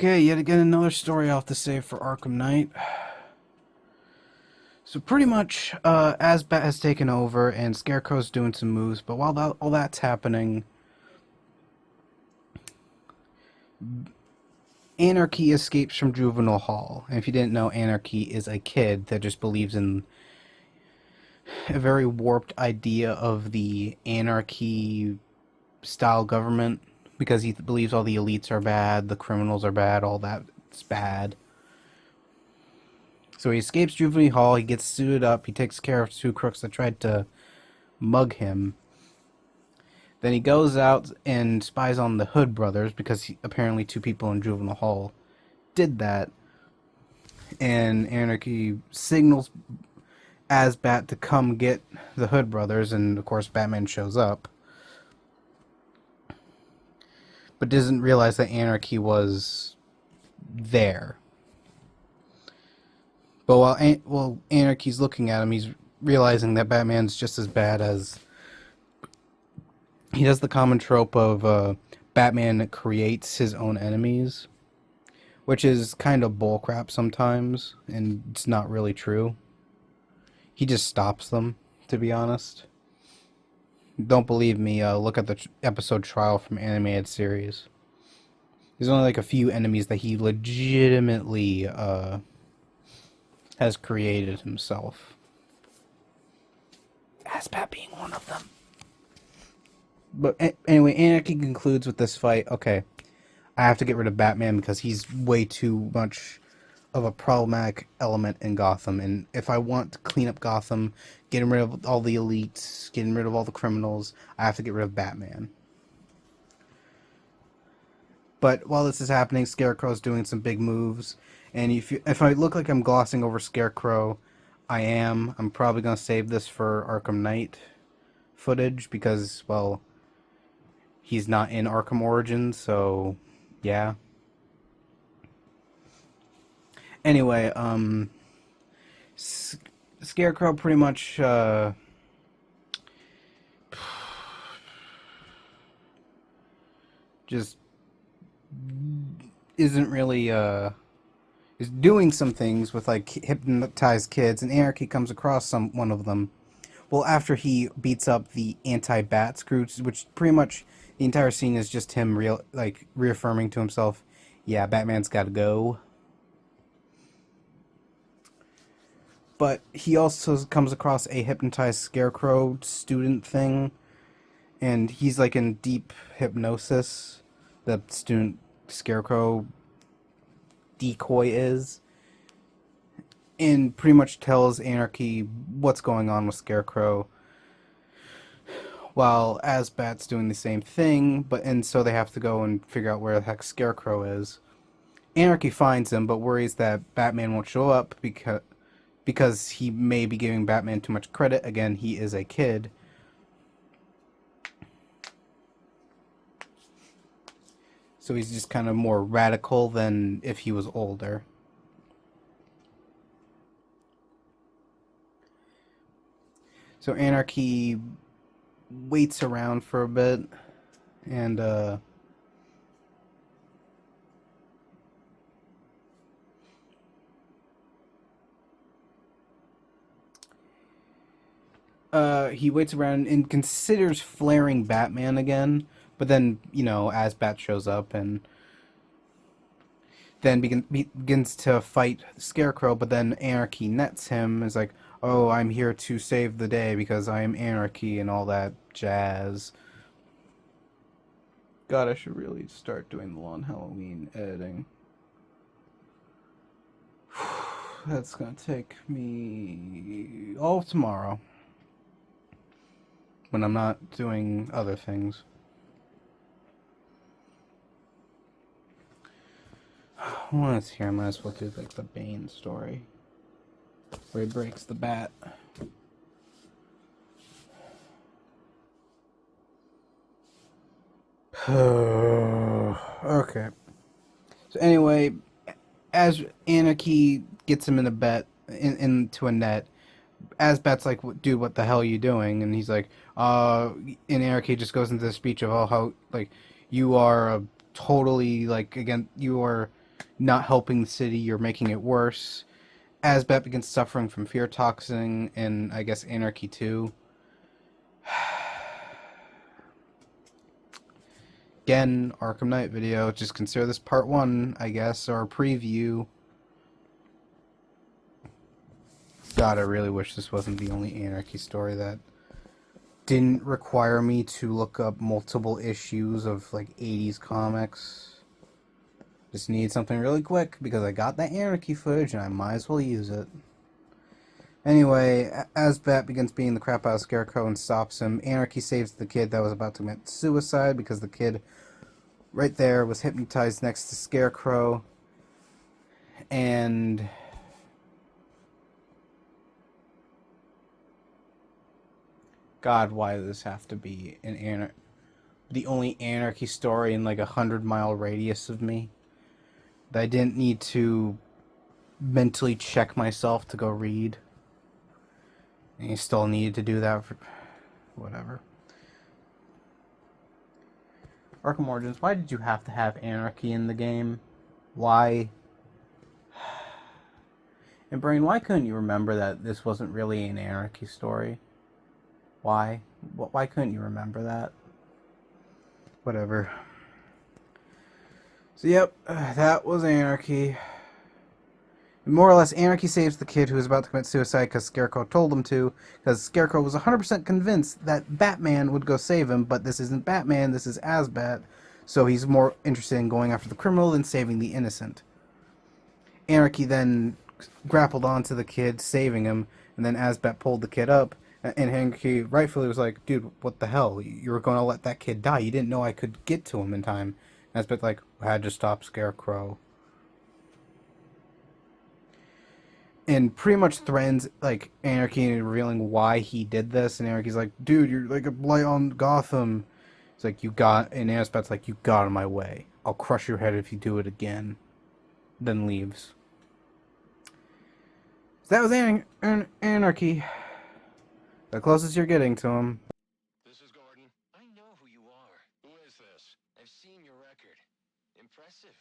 Okay, yet again another story I'll have to save for Arkham Knight. So pretty much, Asbat has taken over and Scarecrow's doing some moves, but while all that's happening, Anarchy escapes from Juvenile Hall. And if you didn't know, Anarchy is a kid that just believes in a very warped idea of the anarchy style government because he believes all the elites are bad, the criminals are bad, all that's bad. So he escapes Juvenile Hall, he gets suited up, he takes care of two crooks that tried to mug him. Then he goes out and spies on the Hood brothers because apparently two people in Juvenile Hall did that. And Anarchy signals Asbat to come get the Hood brothers, and of course Batman shows up. But doesn't realize that Anarchy was there. But while Anarchy's looking at him, he's realizing that Batman's just as bad as... He does the common trope of Batman creates his own enemies, which is kind of bullcrap sometimes, and it's not really true. He just stops them, to be honest. Don't believe me, look at the episode Trial from animated series. There's only like a few enemies that he legitimately has created himself. Asbat being one of them. But anyway, Anarchy concludes with this fight. Okay, I have to get rid of Batman because he's way too much of a problematic element in Gotham. And if I want to clean up Gotham, getting rid of all the elites, getting rid of all the criminals, I have to get rid of Batman. But while this is happening, Scarecrow's doing some big moves. And if I look like I'm glossing over Scarecrow, I am. I'm probably going to save this for Arkham Knight footage because, well, he's not in Arkham Origins, so yeah. Anyway, Scarecrow pretty much just isn't really is doing some things with like hypnotized kids, and Anarchy comes across one of them. Well, after he beats up the anti-Bat Scrooge, which pretty much the entire scene is just him reaffirming to himself, yeah, Batman's got to go. But he also comes across a hypnotized Scarecrow student thing, and he's like in deep hypnosis. The student Scarecrow decoy is, and pretty much tells Anarchy what's going on with Scarecrow, while Asbat's doing the same thing, and so they have to go and figure out where the heck Scarecrow is. Anarchy finds him, but worries that Batman won't show up because he may be giving Batman too much credit. Again, he is a kid. So he's just kind of more radical than if he was older. So Anarchy waits around for a bit, and he waits around and considers flaring Batman again, but then, Asbat shows up and then begins to fight Scarecrow, but then Anarchy nets him, is like, oh, I'm here to save the day because I am Anarchy and all that jazz. God, I should really start doing the long Halloween editing. That's gonna take me all of tomorrow when I'm not doing other things. While it's here, I might as well do like the Bane story where he breaks the bat. Okay. So anyway, as Anarchy gets him in a into a net, Asbat's like, dude, what the hell are you doing? And he's like, and Anarchy just goes into the speech of, oh, how, like, you are totally, like, again, you are not helping the city, you're making it worse. Asbat begins suffering from fear toxin, and I guess Anarchy too. Again, Arkham Knight video. Just consider this part 1, I guess, or a preview. God, I really wish this wasn't the only Anarchy story that didn't require me to look up multiple issues of, like, 80s comics. Just need something really quick, because I got that Anarchy footage, and I might as well use it. Anyway, Asbat begins beating the crap out of Scarecrow and stops him. Anarchy saves the kid that was about to commit suicide, because the kid right there was hypnotized next to Scarecrow. And God, why does this have to be the only Anarchy story in like 100-mile radius of me? That I didn't need to mentally check myself to go read. And you still needed to do that for whatever. Arkham Origins, why did you have to have Anarchy in the game? Why? And Brain, why couldn't you remember that this wasn't really an Anarchy story? Why? Why couldn't you remember that? Whatever. So yep, that was Anarchy. More or less, Anarchy saves the kid who was about to commit suicide because Scarecrow told him to, because Scarecrow was 100% convinced that Batman would go save him, but this isn't Batman, this is Asbat, so he's more interested in going after the criminal than saving the innocent. Anarchy then grappled onto the kid, saving him, and then Asbat pulled the kid up, and Anarchy rightfully was like, dude, what the hell? You were going to let that kid die. You didn't know I could get to him in time. Asbat's like, I had to stop Scarecrow. And pretty much threatens like Anarchy and revealing why he did this. And Anarchy's like, dude, you're like a blight on Gotham. It's like, you got, and Asbat's like, you got in my way. I'll crush your head if you do it again. Then leaves. So that was Anarchy. The closest you're getting to him. This is Gordon. I know who you are. Who is this? I've seen your record. Impressive.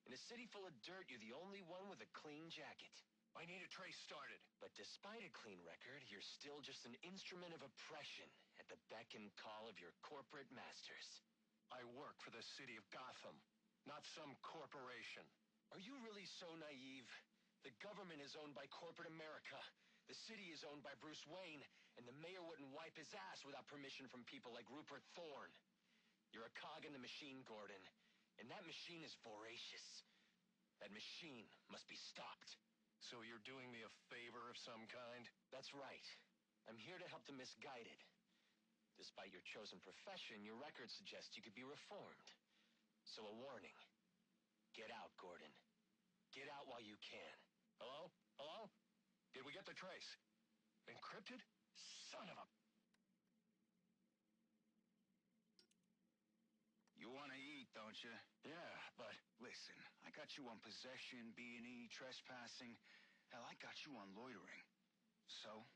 In a city full of dirt, you're the only one with a clean jacket. I need a trace started. But despite a clean record, you're still just an instrument of oppression at the beck and call of your corporate masters. I work for the city of Gotham, not some corporation. Are you really so naive? The government is owned by corporate America. The city is owned by Bruce Wayne, and the mayor wouldn't wipe his ass without permission from people like Rupert Thorne. You're a cog in the machine, Gordon, and that machine is voracious. That machine must be stopped. So you're doing me a favor of some kind? That's right. I'm here to help the misguided. Despite your chosen profession, your record suggests you could be reformed. So a warning. Get out, Gordon. Get out while you can. Hello? Hello? Did we get the trace? Encrypted? Son of a... You want to eat, don't you? Yeah, but... Listen, I got you on possession, B&E, trespassing. Hell, I got you on loitering. So,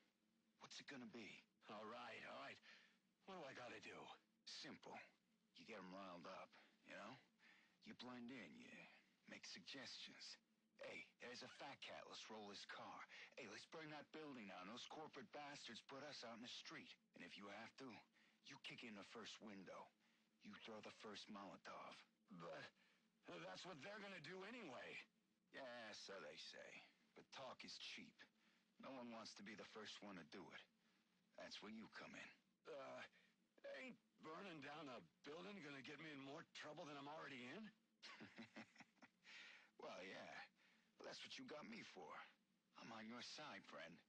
what's it gonna be? All right. What do I gotta do? Simple. You get them riled up, you know? You blend in, you make suggestions. Hey, there's a fat cat, let's roll his car. Hey, let's burn that building down. Those corporate bastards put us out in the street. And if you have to, you kick in the first window. You throw the first Molotov. But... that's what they're gonna do anyway. Yeah, so they say. But talk is cheap. No one wants to be the first one to do it. That's where you come in. Ain't burning down a building gonna get me in more trouble than I'm already in? Well, yeah. But that's what you got me for. I'm on your side, friend.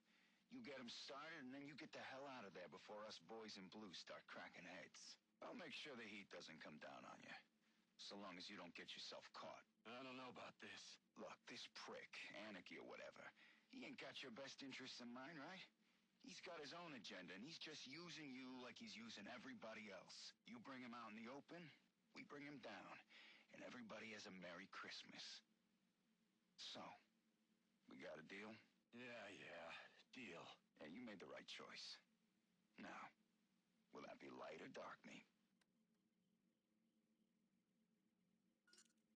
You get them started, and then you get the hell out of there before us boys in blue start cracking heads. I'll make sure the heat doesn't come down on you. So long as you don't get yourself caught. I don't know about this. Look, this prick, Anarchy or whatever, he ain't got your best interests in mind, right? He's got his own agenda, and he's just using you like he's using everybody else. You bring him out in the open, we bring him down, and everybody has a Merry Christmas. So, we got a deal? Yeah, deal. Yeah, you made the right choice. Now, will that be light or dark me?